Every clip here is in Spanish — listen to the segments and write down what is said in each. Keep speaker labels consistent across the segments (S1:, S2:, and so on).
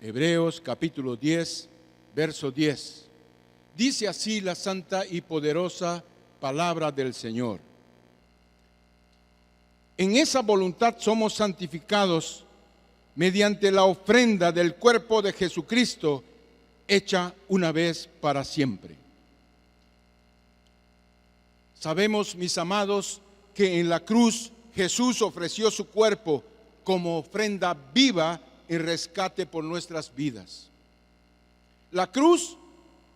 S1: Hebreos capítulo 10, verso 10. Dice así la santa y poderosa palabra del Señor. En esa voluntad somos santificados mediante la ofrenda del cuerpo de Jesucristo, hecha una vez para siempre. Sabemos, mis amados, que en la cruz Jesús ofreció su cuerpo como ofrenda viva en rescate por nuestras vidas. La cruz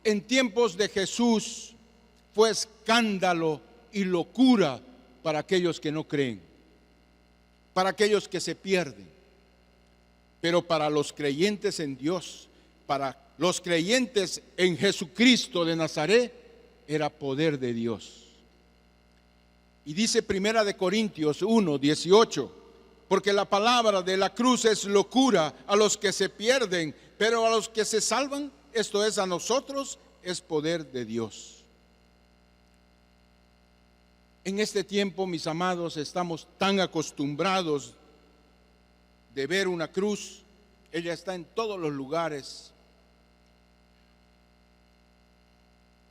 S1: en tiempos de Jesús fue escándalo y locura para aquellos que no creen, para aquellos que se pierden. Pero para los creyentes en Dios, para los creyentes en Jesucristo de Nazaret, era poder de Dios. Y dice Primera de Corintios 1, 18, porque la palabra de la cruz es locura a los que se pierden, pero a los que se salvan, esto es a nosotros, es poder de Dios. En este tiempo, mis amados, estamos tan acostumbrados de ver una cruz. Ella está en todos los lugares,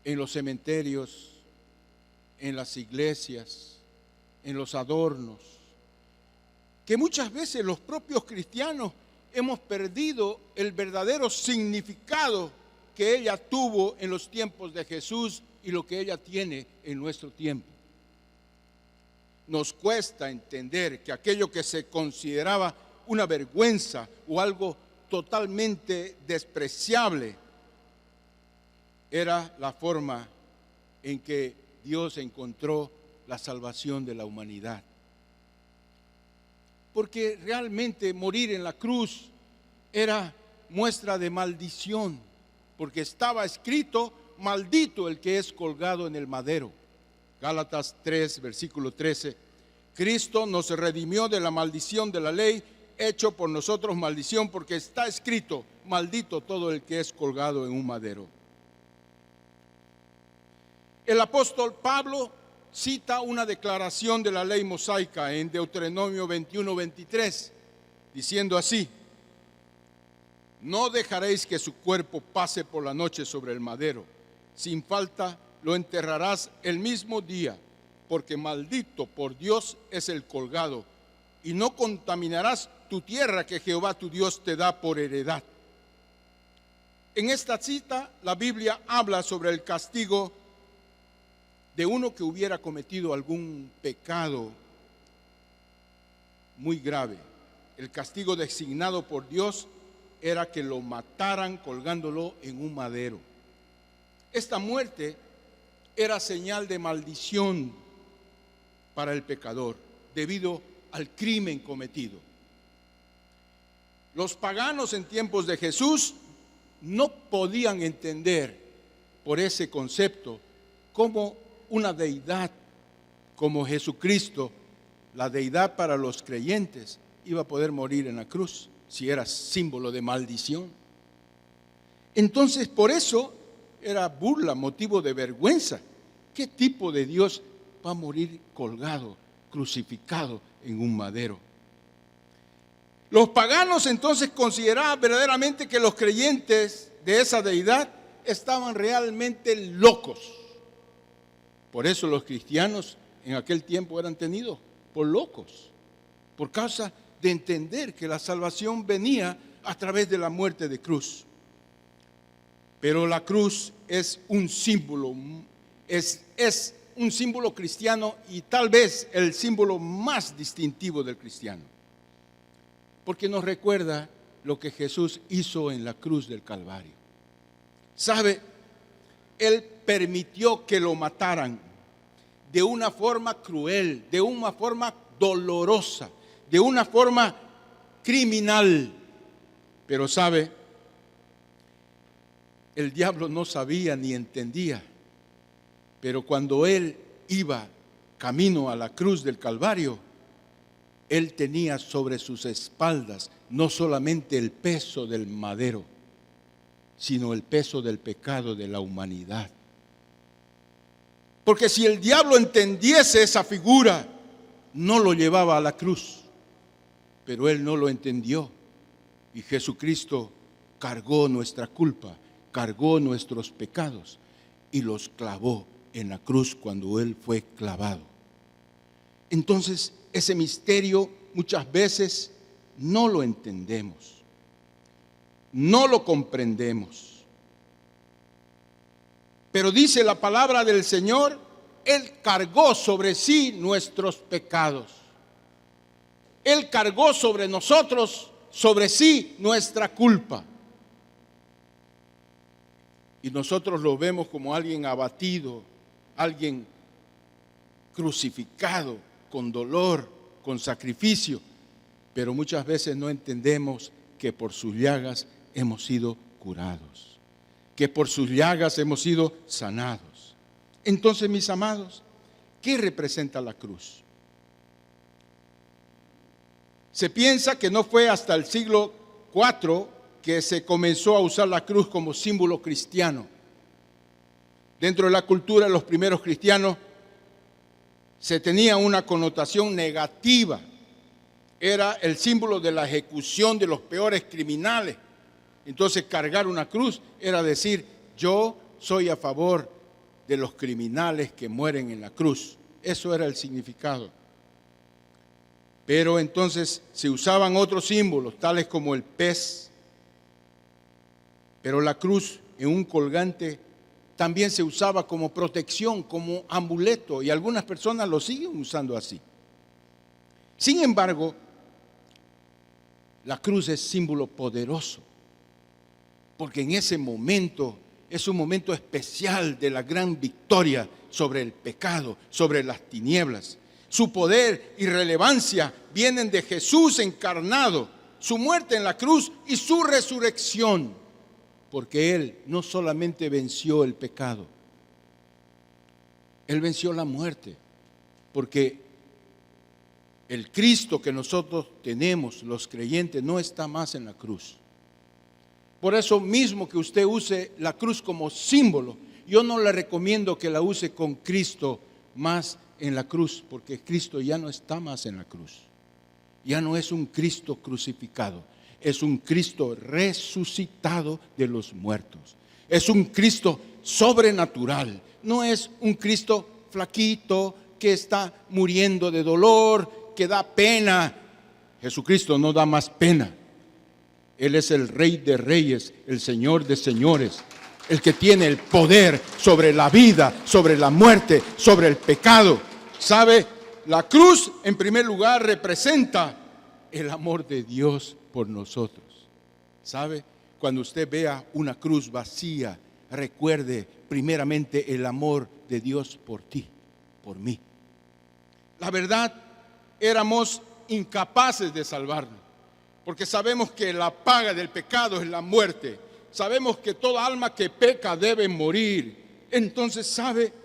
S1: en los cementerios, en las iglesias, en los adornos, que muchas veces los propios cristianos hemos perdido el verdadero significado que ella tuvo en los tiempos de Jesús y lo que ella tiene en nuestro tiempo. Nos cuesta entender que aquello que se consideraba una vergüenza o algo totalmente despreciable era la forma en que Dios encontró la salvación de la humanidad. Porque realmente morir en la cruz era muestra de maldición, porque estaba escrito: maldito el que es colgado en el madero. Gálatas 3, versículo 13. Cristo nos redimió de la maldición de la ley, hecho por nosotros maldición, porque está escrito: maldito todo el que es colgado en un madero. El apóstol Pablo cita una declaración de la ley mosaica en Deuteronomio 21, 23, diciendo así: no dejaréis que su cuerpo pase por la noche sobre el madero, sin falta lo enterrarás el mismo día, porque maldito por Dios es el colgado, y no contaminarás tu tierra que Jehová tu Dios te da por heredad. En esta cita la Biblia habla sobre el castigo de uno que hubiera cometido algún pecado muy grave. El castigo designado por Dios era que lo mataran colgándolo en un madero. Esta muerte era señal de maldición para el pecador debido al crimen cometido. Los paganos en tiempos de Jesús no podían entender por ese concepto cómo una deidad como Jesucristo, la deidad para los creyentes, iba a poder morir en la cruz si era símbolo de maldición. Entonces, por eso era burla, motivo de vergüenza. ¿Qué tipo de Dios va a morir colgado, crucificado en un madero? Los paganos entonces consideraban verdaderamente que los creyentes de esa deidad estaban realmente locos. Por eso los cristianos en aquel tiempo eran tenidos por locos, por causa de entender que la salvación venía a través de la muerte de cruz. Pero la cruz es un símbolo, es un símbolo cristiano y tal vez el símbolo más distintivo del cristiano, porque nos recuerda lo que Jesús hizo en la cruz del Calvario. ¿Sabe? Él permitió que lo mataran de una forma cruel, de una forma dolorosa, de una forma criminal. Pero sabe, el diablo no sabía ni entendía, pero cuando él iba camino a la cruz del Calvario, él tenía sobre sus espaldas no solamente el peso del madero, sino el peso del pecado de la humanidad. Porque si el diablo entendiese esa figura, no lo llevaba a la cruz. Pero él no lo entendió. Y Jesucristo cargó nuestra culpa, cargó nuestros pecados y los clavó en la cruz cuando Él fue clavado. Entonces, ese misterio muchas veces no lo entendemos, no lo comprendemos. Pero dice la palabra del Señor, Él cargó sobre sí nuestros pecados. Él cargó sobre nosotros, sobre sí, nuestra culpa. Y nosotros lo vemos como alguien abatido, alguien crucificado, con dolor, con sacrificio. Pero muchas veces no entendemos que por sus llagas hemos sido curados, que por sus llagas hemos sido sanados. Entonces, mis amados, ¿qué representa la cruz? Se piensa que no fue hasta el siglo IV que se comenzó a usar la cruz como símbolo cristiano. Dentro de la cultura de los primeros cristianos se tenía una connotación negativa. Era el símbolo de la ejecución de los peores criminales. Entonces, cargar una cruz era decir, yo soy a favor de los criminales que mueren en la cruz. Eso era el significado. Pero entonces se usaban otros símbolos, tales como el pez. Pero la cruz en un colgante también se usaba como protección, como amuleto, y algunas personas lo siguen usando así. Sin embargo, la cruz es símbolo poderoso, porque en ese momento es un momento especial de la gran victoria sobre el pecado, sobre las tinieblas. Su poder y relevancia vienen de Jesús encarnado, su muerte en la cruz y su resurrección, porque Él no solamente venció el pecado, Él venció la muerte, porque el Cristo que nosotros tenemos, los creyentes, no está más en la cruz. Por eso mismo que usted use la cruz como símbolo, yo no le recomiendo que la use con Cristo más en la cruz, porque Cristo ya no está más en la cruz. Ya no es un Cristo crucificado, es un Cristo resucitado de los muertos. Es un Cristo sobrenatural, no es un Cristo flaquito que está muriendo de dolor, que da pena. Jesucristo no da más pena. Él es el Rey de Reyes, el Señor de Señores, el que tiene el poder sobre la vida, sobre la muerte, sobre el pecado. ¿Sabe? La cruz, en primer lugar, representa el amor de Dios por nosotros. ¿Sabe? Cuando usted vea una cruz vacía, recuerde primeramente el amor de Dios por ti, por mí. La verdad, éramos incapaces de salvarnos, porque sabemos que la paga del pecado es la muerte. Sabemos que toda alma que peca debe morir. Entonces, ¿sabe?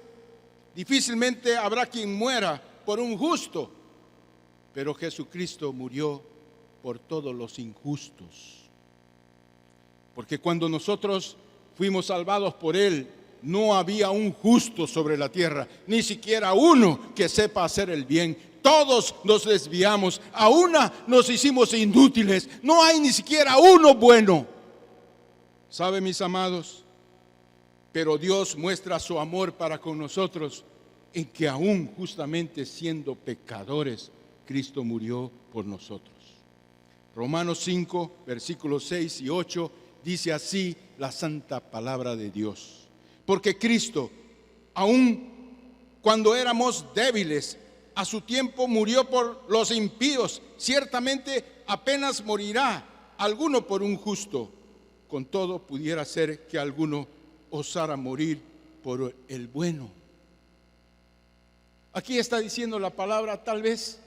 S1: Difícilmente habrá quien muera por un justo, pero Jesucristo murió por todos los injustos. Porque cuando nosotros fuimos salvados por Él, no había un justo sobre la tierra, ni siquiera uno que sepa hacer el bien. Todos nos desviamos, a una nos hicimos inútiles, no hay ni siquiera uno bueno. ¿Sabe, mis amados? Pero Dios muestra su amor para con nosotros en que aún justamente siendo pecadores, Cristo murió por nosotros. Romanos 5, versículos 6 y 8, dice así la santa palabra de Dios. Porque Cristo, aun cuando éramos débiles, a su tiempo murió por los impíos. Ciertamente apenas morirá alguno por un justo. Con todo pudiera ser que alguno osara morir por el bueno. Aquí está diciendo la palabra, tal vez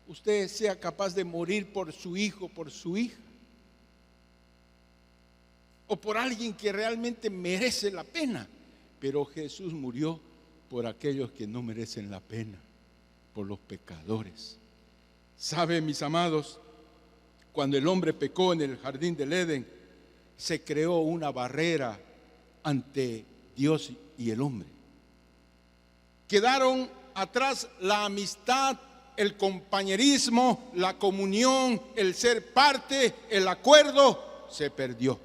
S1: usted sea capaz de morir por su hijo, por su hija, o por alguien que realmente merece la pena. Pero Jesús murió por aquellos que no merecen la pena, por los pecadores. ¿Sabe, mis amados? Cuando el hombre pecó en el jardín del Edén, se creó una barrera ante Dios y el hombre. Quedaron atrás la amistad, el compañerismo, la comunión, el ser parte, el acuerdo. se perdió.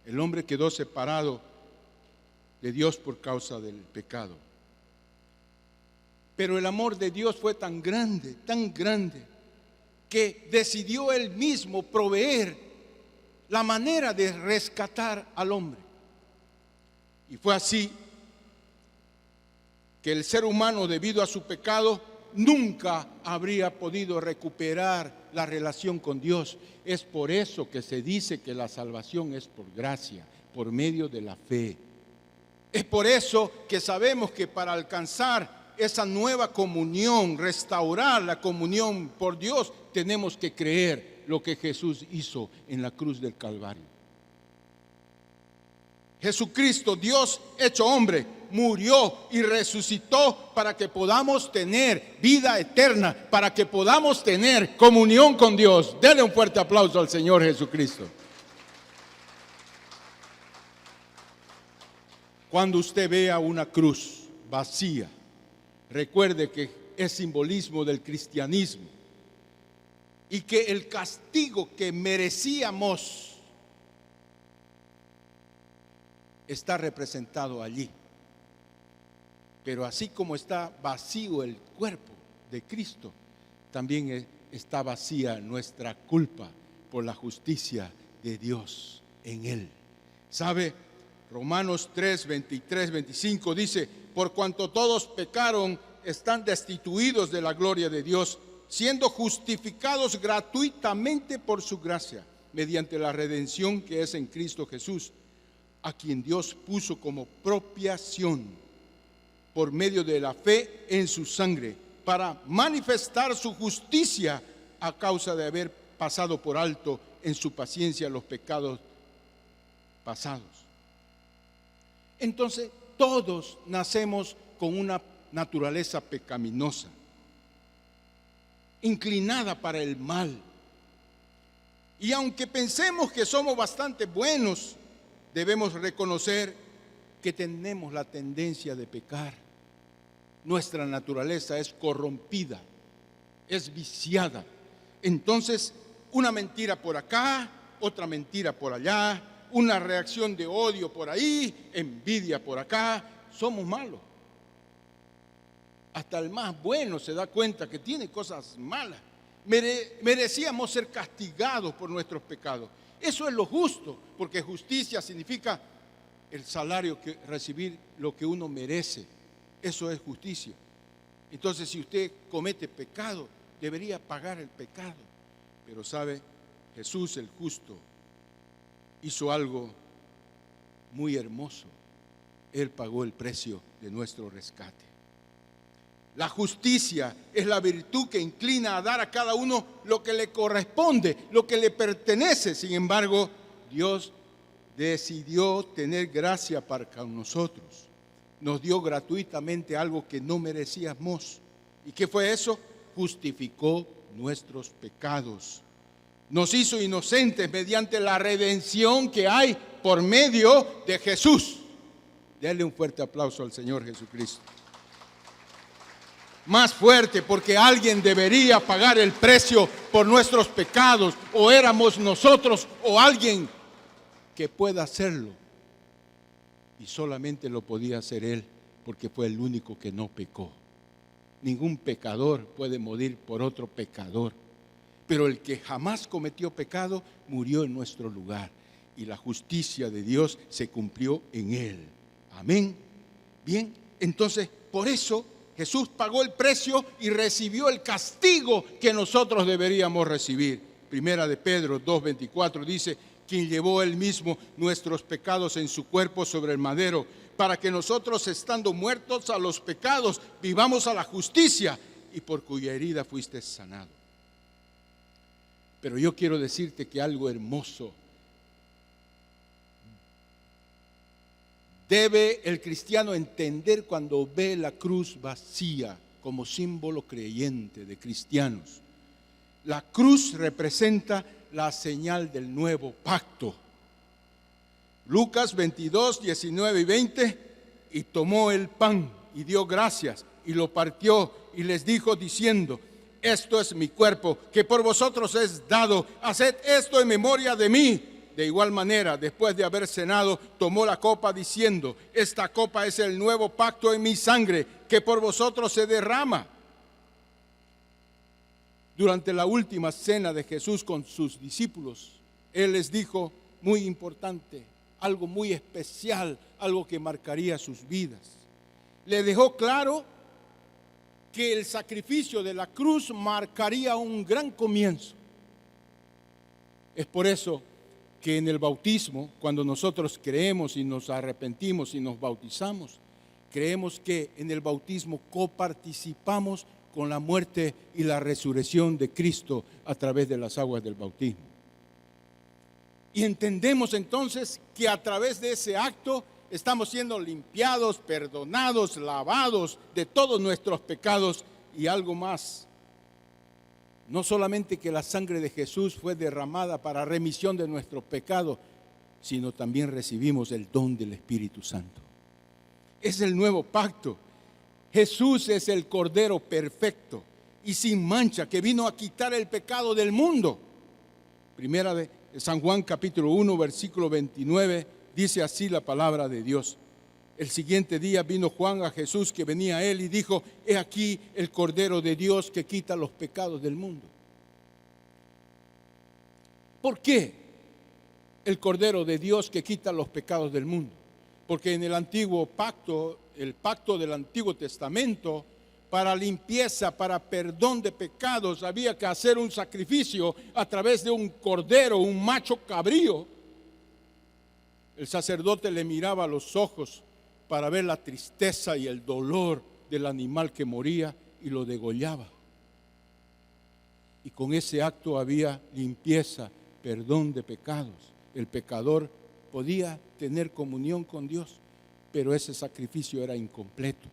S1: El hombre quedó separado de Dios por causa del pecado. Pero el amor de Dios fue tan grande, que decidió Él mismo proveer la manera de rescatar al hombre. Y fue así que el ser humano, debido a su pecado, nunca habría podido recuperar la relación con Dios. Es por eso que se dice que la salvación es por gracia, por medio de la fe. Es por eso que sabemos que para alcanzar esa nueva comunión, restaurar la comunión por Dios, tenemos que creer lo que Jesús hizo en la cruz del Calvario. Jesucristo, Dios hecho hombre, murió y resucitó para que podamos tener vida eterna, para que podamos tener comunión con Dios. Denle un fuerte aplauso al Señor Jesucristo. Cuando usted vea una cruz vacía, recuerde que es simbolismo del cristianismo y que el castigo que merecíamos está representado allí. Pero así como está vacío el cuerpo de Cristo, también está vacía nuestra culpa por la justicia de Dios en Él. ¿Sabe? Romanos 3, 23, 25 dice: por cuanto todos pecaron, están destituidos de la gloria de Dios, siendo justificados gratuitamente por su gracia, mediante la redención que es en Cristo Jesús, a quien Dios puso como propiciación por medio de la fe en su sangre, para manifestar su justicia a causa de haber pasado por alto en su paciencia los pecados pasados. Entonces, todos nacemos con una naturaleza pecaminosa, inclinada para el mal. Y aunque pensemos que somos bastante buenos, debemos reconocer que tenemos la tendencia de pecar. Nuestra naturaleza es corrompida, es viciada. Entonces, una mentira por acá, otra mentira por allá, una reacción de odio por ahí, envidia por acá. Somos malos. Hasta el más bueno se da cuenta que tiene cosas malas. Merecíamos ser castigados por nuestros pecados. Eso es lo justo, porque justicia significa el salario, que recibir lo que uno merece. Eso es justicia. Entonces, si usted comete pecado, debería pagar el pecado. Pero sabe, Jesús el justo hizo algo muy hermoso. Él pagó el precio de nuestro rescate. La justicia es la virtud que inclina a dar a cada uno lo que le corresponde, lo que le pertenece. Sin embargo, Dios decidió tener gracia para con nosotros. Nos dio gratuitamente algo que no merecíamos. ¿Y qué fue eso? Justificó nuestros pecados. Nos hizo inocentes mediante la redención que hay por medio de Jesús. Denle un fuerte aplauso al Señor Jesucristo. Más fuerte, porque alguien debería pagar el precio por nuestros pecados, o éramos nosotros o alguien que pueda hacerlo, y solamente lo podía hacer Él, porque fue el único que no pecó. Ningún pecador puede morir por otro pecador, pero el que jamás cometió pecado murió en nuestro lugar, y la justicia de Dios se cumplió en Él. Amén. Bien, entonces por eso Jesús pagó el precio y recibió el castigo que nosotros deberíamos recibir. Primera de Pedro 2:24 dice: quien llevó él mismo nuestros pecados en su cuerpo sobre el madero, para que nosotros, estando muertos a los pecados, vivamos a la justicia, y por cuya herida fuiste sanado. Pero yo quiero decirte que algo hermoso debe el cristiano entender cuando ve la cruz vacía como símbolo creyente de cristianos. La cruz representa la señal del nuevo pacto. Lucas 22, 19 y 20: y tomó el pan y dio gracias y lo partió y les dijo diciendo: esto es mi cuerpo, que por vosotros es dado, haced esto en memoria de mí. de igual manera, después de haber cenado, tomó la copa diciendo: esta copa es el nuevo pacto en mi sangre, que por vosotros se derrama. Durante la última cena de Jesús con sus discípulos, Él les dijo muy importante, algo muy especial, algo que marcaría sus vidas. Le dejó claro que el sacrificio de la cruz marcaría un gran comienzo. Es por eso que en el bautismo, cuando nosotros creemos y nos arrepentimos y nos bautizamos, creemos que en el bautismo coparticipamos con la muerte y la resurrección de Cristo a través de las aguas del bautismo. Y entendemos entonces que a través de ese acto estamos siendo limpiados, perdonados, lavados de todos nuestros pecados y algo más. No solamente que la sangre de Jesús fue derramada para remisión de nuestros pecados, sino también recibimos el don del Espíritu Santo. Es el nuevo pacto. Jesús es el Cordero perfecto y sin mancha que vino a quitar el pecado del mundo. Primera de San Juan capítulo 1 versículo 29 dice así la palabra de Dios: el siguiente día vino Juan a Jesús que venía a él y dijo: he aquí el Cordero de Dios que quita los pecados del mundo. ¿Por qué el Cordero de Dios que quita los pecados del mundo? Porque en el antiguo pacto, el pacto del Antiguo Testamento, para limpieza, para perdón de pecados, había que hacer un sacrificio a través de un cordero, un macho cabrío. El sacerdote le miraba a los ojos para ver la tristeza y el dolor del animal que moría y lo degollaba. Y con ese acto había limpieza, perdón de pecados. El pecador podía tener comunión con Dios, pero ese sacrificio era incompleto,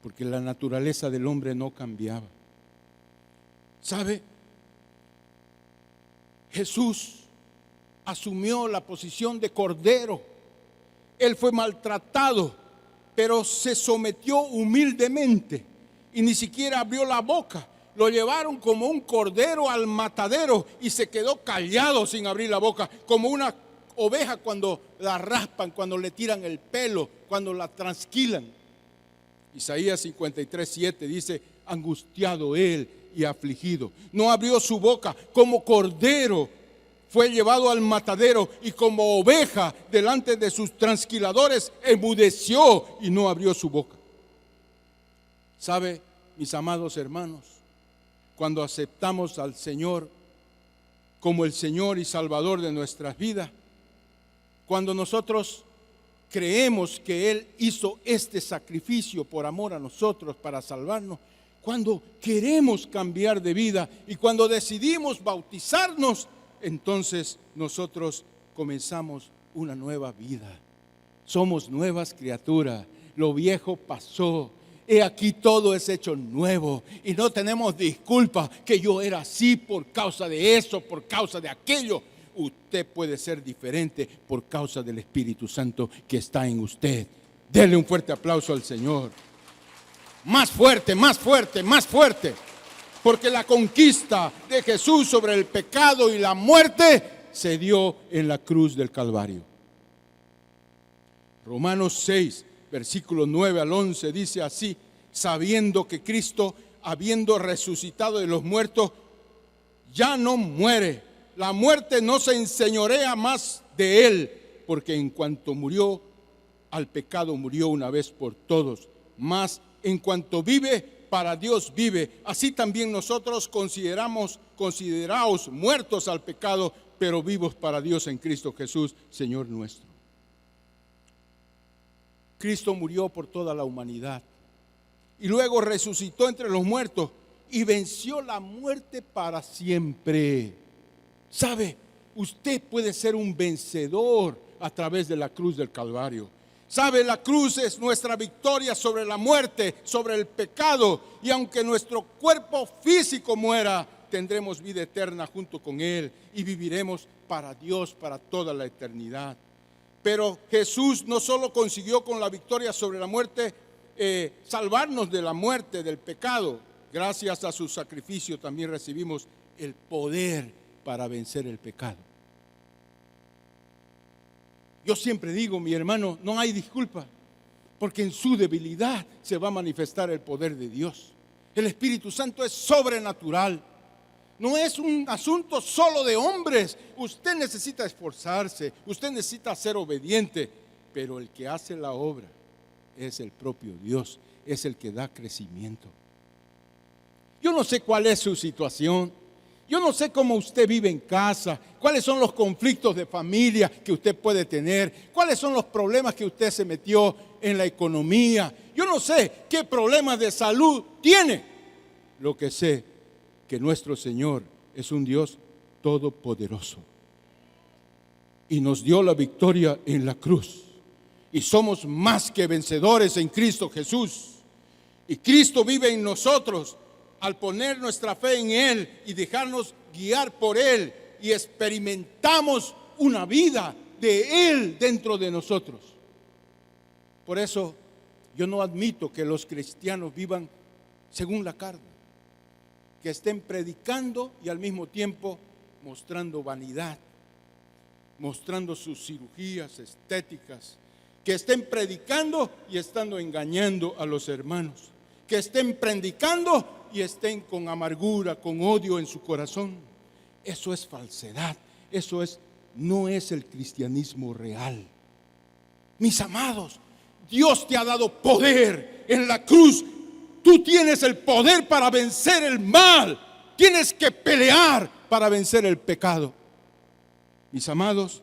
S1: porque la naturaleza del hombre no cambiaba. ¿Sabe? Jesús asumió la posición de cordero. Él fue maltratado, pero se sometió humildemente y ni siquiera abrió la boca. Lo llevaron como un cordero al matadero y se quedó callado sin abrir la boca, como una oveja cuando la raspan, cuando le tiran el pelo, cuando la trasquilan. Isaías 53:7 dice: angustiado él y afligido. No abrió su boca, como cordero fue llevado al matadero y como oveja delante de sus trasquiladores enmudeció y no abrió su boca. ¿Sabe, mis amados hermanos? Cuando aceptamos al Señor como el Señor y Salvador de nuestras vidas, cuando nosotros creemos que Él hizo este sacrificio por amor a nosotros para salvarnos, cuando queremos cambiar de vida y cuando decidimos bautizarnos, entonces nosotros comenzamos una nueva vida. Somos nuevas criaturas. Lo viejo pasó. He aquí todo es hecho nuevo y no tenemos disculpa que yo era así por causa de eso, por causa de aquello. Usted puede ser diferente por causa del Espíritu Santo que está en usted. Dele un fuerte aplauso al Señor. Más fuerte, más fuerte, más fuerte. Porque la conquista de Jesús sobre el pecado y la muerte se dio en la cruz del Calvario. Romanos 6, versículos 9 al 11 dice así: sabiendo que Cristo, habiendo resucitado de los muertos, ya no muere. La muerte no se enseñorea más de él, porque en cuanto murió al pecado, murió una vez por todos. Mas en cuanto vive, para Dios vive. Así también nosotros consideraos muertos al pecado, pero vivos para Dios en Cristo Jesús, Señor nuestro. Cristo murió por toda la humanidad y luego resucitó entre los muertos y venció la muerte para siempre. ¿Sabe? Usted puede ser un vencedor a través de la cruz del Calvario. ¿Sabe? La cruz es nuestra victoria sobre la muerte, sobre el pecado. Y aunque nuestro cuerpo físico muera, tendremos vida eterna junto con Él y viviremos para Dios para toda la eternidad. Pero Jesús no solo consiguió con la victoria sobre la muerte salvarnos de la muerte, del pecado. Gracias a su sacrificio también recibimos el poder para vencer el pecado. Yo siempre digo, mi hermano, no hay disculpa, porque en su debilidad se va a manifestar el poder de Dios. El Espíritu Santo es sobrenatural. No es un asunto solo de hombres. Usted necesita esforzarse, usted necesita ser obediente, pero el que hace la obra es el propio Dios, es el que da crecimiento. Yo no sé cuál es su situación. Yo no sé cómo usted vive en casa, cuáles son los conflictos de familia que usted puede tener, cuáles son los problemas que usted se metió en la economía. Yo no sé qué problemas de salud tiene. Lo que sé que nuestro Señor es un Dios todopoderoso y nos dio la victoria en la cruz. Y somos más que vencedores en Cristo Jesús. Y Cristo vive en nosotros. Al poner nuestra fe en Él y dejarnos guiar por Él, y experimentamos una vida de Él dentro de nosotros. Por eso yo no admito que los cristianos vivan según la carne, que estén predicando y al mismo tiempo mostrando vanidad, mostrando sus cirugías estéticas, que estén predicando y estando engañando a los hermanos, que estén predicando y estén con amargura, con odio en su corazón. Eso es falsedad. Eso no es el cristianismo real. Mis amados, Dios te ha dado poder en la cruz. Tú tienes el poder para vencer el mal. Tienes que pelear para vencer el pecado. Mis amados,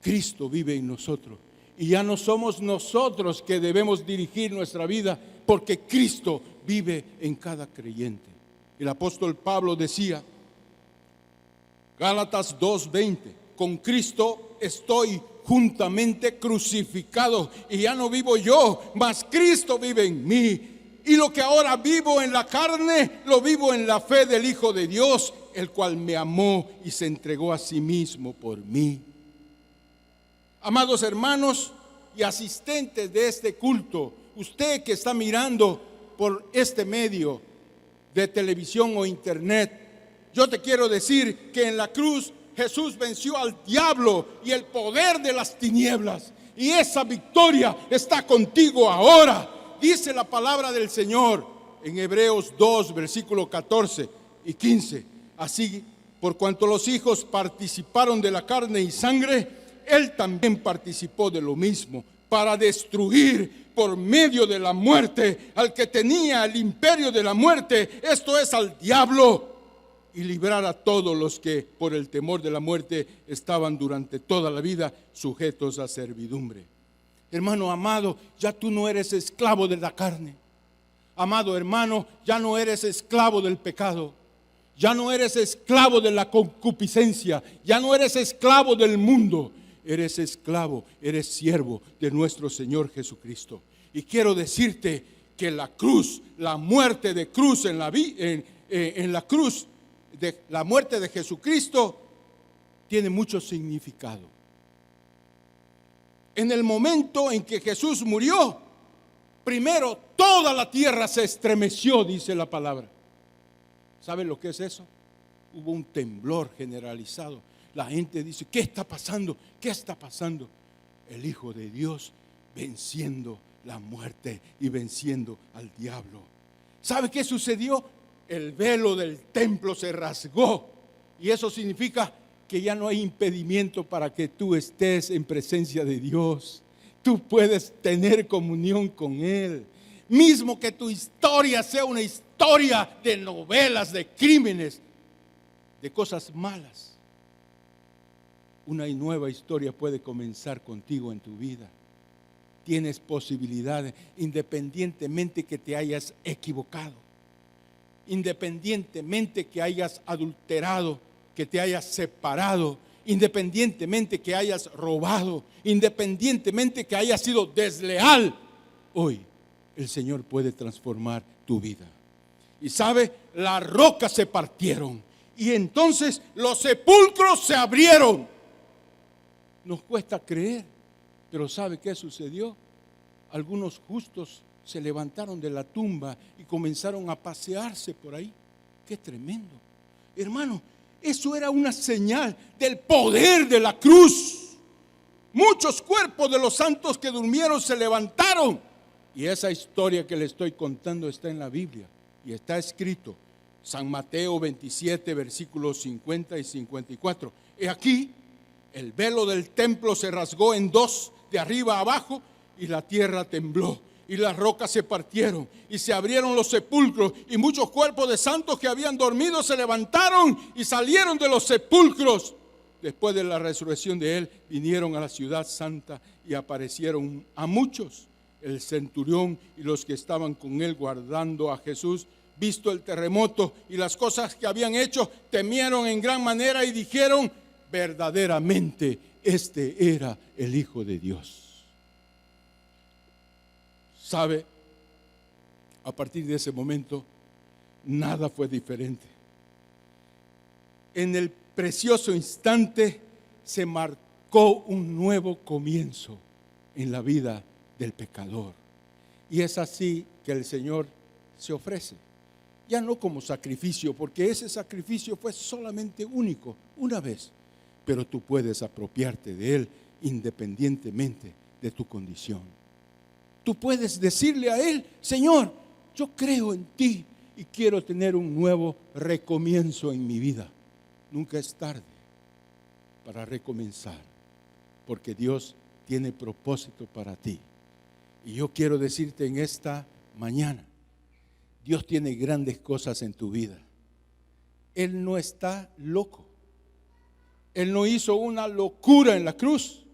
S1: Cristo vive en nosotros. Y ya no somos nosotros que debemos dirigir nuestra vida, porque Cristo vive en cada creyente. El apóstol Pablo decía, Gálatas 2:20, con Cristo estoy juntamente crucificado, y ya no vivo yo, mas Cristo vive en mí. Y lo que ahora vivo en la carne, lo vivo en la fe del Hijo de Dios, el cual me amó y se entregó a sí mismo por mí. Amados hermanos y asistentes de este culto, usted que está mirando por este medio de televisión o internet, yo te quiero decir que en la cruz Jesús venció al diablo y el poder de las tinieblas, y esa victoria está contigo ahora. Dice la palabra del Señor en Hebreos 2, versículos 14 y 15. Así, por cuanto los hijos participaron de la carne y sangre, Él también participó de lo mismo, para destruir por medio de la muerte al que tenía el imperio de la muerte, esto es, al diablo, y librar a todos los que por el temor de la muerte estaban durante toda la vida sujetos a servidumbre. Hermano amado, ya tú no eres esclavo de la carne. Amado hermano, ya no eres esclavo del pecado. Ya no eres esclavo de la concupiscencia. Ya no eres esclavo del mundo. Eres esclavo, eres siervo de nuestro Señor Jesucristo. Y quiero decirte que la cruz, la muerte de cruz en la cruz, la muerte de Jesucristo tiene mucho significado. En el momento en que Jesús murió, primero toda la tierra se estremeció, dice la palabra. ¿Saben lo que es eso? Hubo un temblor generalizado. La gente dice, ¿qué está pasando? ¿Qué está pasando? El Hijo de Dios venciendo la muerte y venciendo al diablo. ¿Sabe qué sucedió? El velo del templo se rasgó, y eso significa que ya no hay impedimento para que tú estés en presencia de Dios. Tú puedes tener comunión con Él, mismo que tu historia sea una historia de novelas, de crímenes, de cosas malas. Una nueva historia puede comenzar contigo en tu vida. Tienes posibilidades, independientemente que te hayas equivocado, independientemente que hayas adulterado, que te hayas separado, independientemente que hayas robado, independientemente que hayas sido desleal. Hoy el Señor puede transformar tu vida. Y sabe, las rocas se partieron y entonces los sepulcros se abrieron. Nos cuesta creer, pero ¿sabe qué sucedió? Algunos justos se levantaron de la tumba y comenzaron a pasearse por ahí. ¡Qué tremendo! Hermano, eso era una señal del poder de la cruz. Muchos cuerpos de los santos que durmieron se levantaron. Y esa historia que le estoy contando está en la Biblia y está escrito. San Mateo 27, versículos 50 y 54. Y aquí el velo del templo se rasgó en dos, de arriba a abajo, y la tierra tembló, y las rocas se partieron, y se abrieron los sepulcros, y muchos cuerpos de santos que habían dormido se levantaron y salieron de los sepulcros. Después de la resurrección de él, vinieron a la ciudad santa y aparecieron a muchos. El centurión y los que estaban con él guardando a Jesús, visto el terremoto y las cosas que habían hecho, temieron en gran manera y dijeron: verdaderamente este era el Hijo de Dios. ¿Sabe? A partir de ese momento, nada fue diferente. En el precioso instante se marcó un nuevo comienzo en la vida del pecador. Y es así que el Señor se ofrece. Ya no como sacrificio, porque ese sacrificio fue solamente único, una vez. Pero tú puedes apropiarte de él independientemente de tu condición. Tú puedes decirle a él: Señor, yo creo en ti y quiero tener un nuevo recomienzo en mi vida. Nunca es tarde para recomenzar, porque Dios tiene propósito para ti. Y yo quiero decirte en esta mañana, Dios tiene grandes cosas en tu vida. Él no está loco. Él no hizo una locura en la cruz,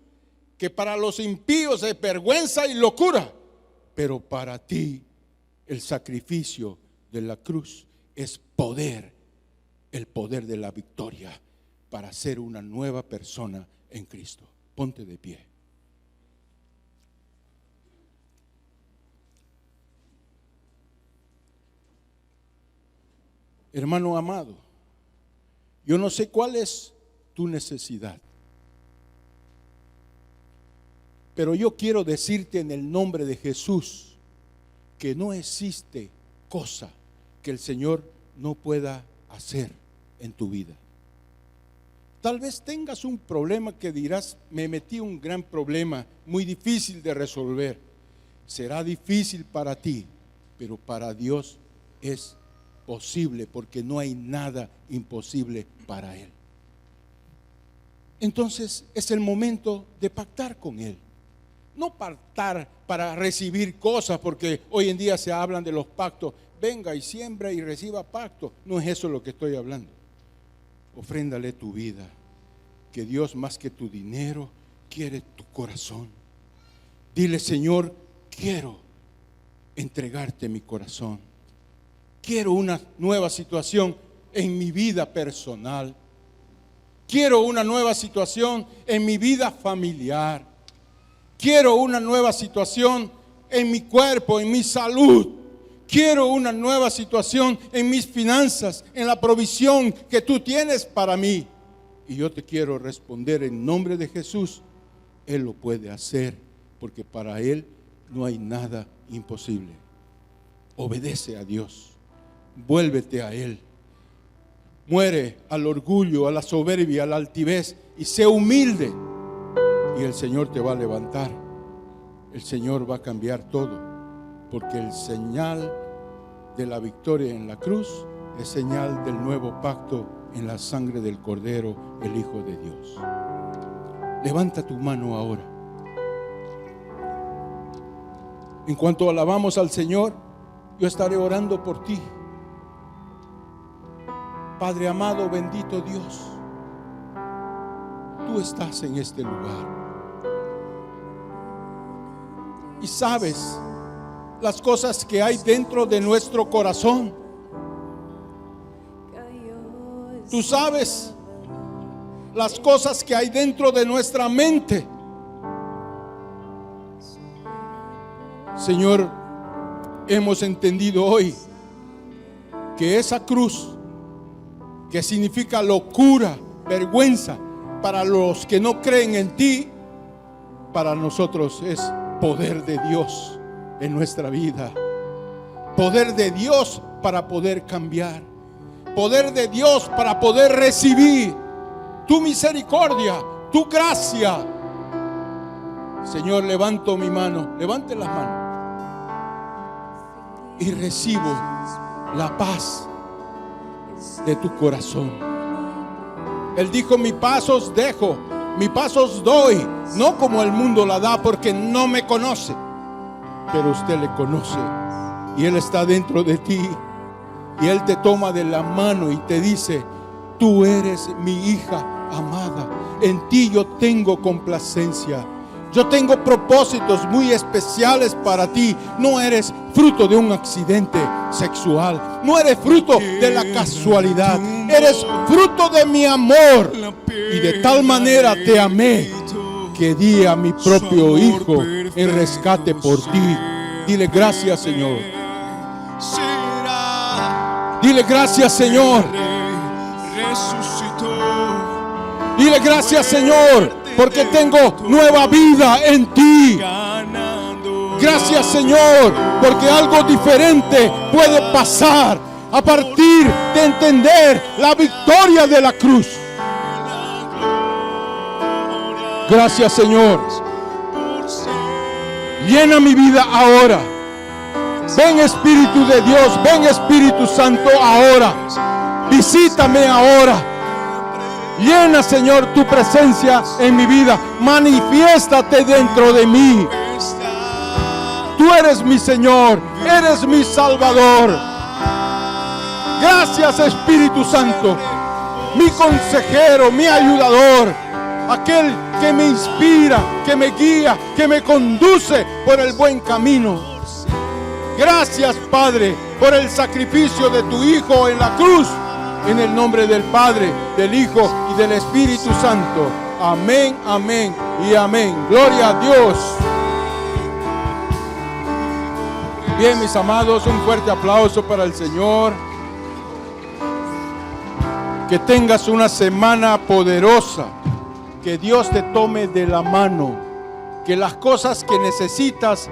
S1: que para los impíos es vergüenza y locura, pero para ti el sacrificio de la cruz es poder, el poder de la victoria para ser una nueva persona en Cristo. Ponte de pie. Hermano amado, yo no sé cuál es tu necesidad, pero yo quiero decirte en el nombre de Jesús que no existe cosa que el Señor no pueda hacer en tu vida. Tal vez tengas un problema que dirás: me metí en un gran problema, muy difícil de resolver. Será difícil para ti, pero para Dios es posible, porque no hay nada imposible para Él. Entonces es el momento de pactar con Él. No pactar para recibir cosas, porque hoy en día se hablan de los pactos. Venga y siembra y reciba pacto. No es eso lo que estoy hablando. Ofréndale tu vida, que Dios más que tu dinero quiere tu corazón. Dile: Señor, quiero entregarte mi corazón. Quiero una nueva situación en mi vida personal. Quiero una nueva situación en mi vida familiar. Quiero una nueva situación en mi cuerpo, en mi salud. Quiero una nueva situación en mis finanzas, en la provisión que tú tienes para mí. Y yo te quiero responder en nombre de Jesús: Él lo puede hacer, porque para Él no hay nada imposible. Obedece a Dios, vuélvete a Él. Muere al orgullo, a la soberbia, a la altivez, y sé humilde. Y el Señor te va a levantar. El Señor va a cambiar todo, porque el señal de la victoria en la cruz es señal del nuevo pacto en la sangre del Cordero, el Hijo de Dios. Levanta tu mano ahora. En cuanto alabamos al Señor, yo estaré orando por ti. Padre amado, bendito Dios, tú estás en este lugar y sabes las cosas que hay dentro de nuestro corazón. Tú sabes las cosas que hay dentro de nuestra mente. Señor, hemos entendido hoy que esa cruz, que significa locura, vergüenza para los que no creen en ti, para nosotros es poder de Dios en nuestra vida. Poder de Dios para poder cambiar. Poder de Dios para poder recibir tu misericordia, tu gracia, Señor, levanto mi mano, levante las manos y recibo la paz de tu corazón. Él dijo: mi paz os dejo, mi paz os doy, no como el mundo la da, porque no me conoce, pero usted le conoce y Él está dentro de ti, y Él te toma de la mano y te dice: tú eres mi hija amada, en ti yo tengo complacencia, yo tengo propósitos muy especiales para ti. No eres fruto de un accidente sexual, no eres fruto de la casualidad, eres fruto de mi amor, y de tal manera te amé que di a mi propio hijo en rescate por ti. Dile gracias, Señor. Dile gracias, Señor. Dile gracias, Señor, porque tengo nueva vida en ti. Gracias, Señor, porque algo diferente puede pasar a partir de entender la victoria de la cruz. Gracias, Señor. Llena mi vida ahora. Ven, Espíritu de Dios, ven, Espíritu Santo, ahora. Visítame ahora. Llena, Señor, tu presencia en mi vida. Manifiéstate dentro de mí. Tú eres mi Señor, eres mi Salvador. Gracias, Espíritu Santo, mi consejero, mi ayudador, aquel que me inspira, que me guía, que me conduce por el buen camino. Gracias, Padre, por el sacrificio de tu Hijo en la cruz. En el nombre del Padre, del Hijo y del Espíritu Santo. Amén, amén y amén. Gloria a Dios. Bien, mis amados, un fuerte aplauso para el Señor. Que tengas una semana poderosa. Que Dios te tome de la mano. Que las cosas que necesitas,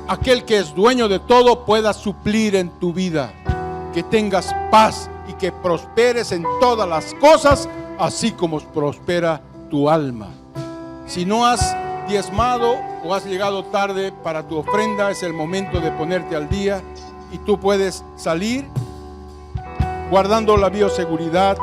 S1: aquel que es dueño de todo, pueda suplir en tu vida. Que tengas paz y que prosperes en todas las cosas, así como prospera tu alma. Si no has diezmado o has llegado tarde para tu ofrenda, es el momento de ponerte al día, y tú puedes salir guardando la bioseguridad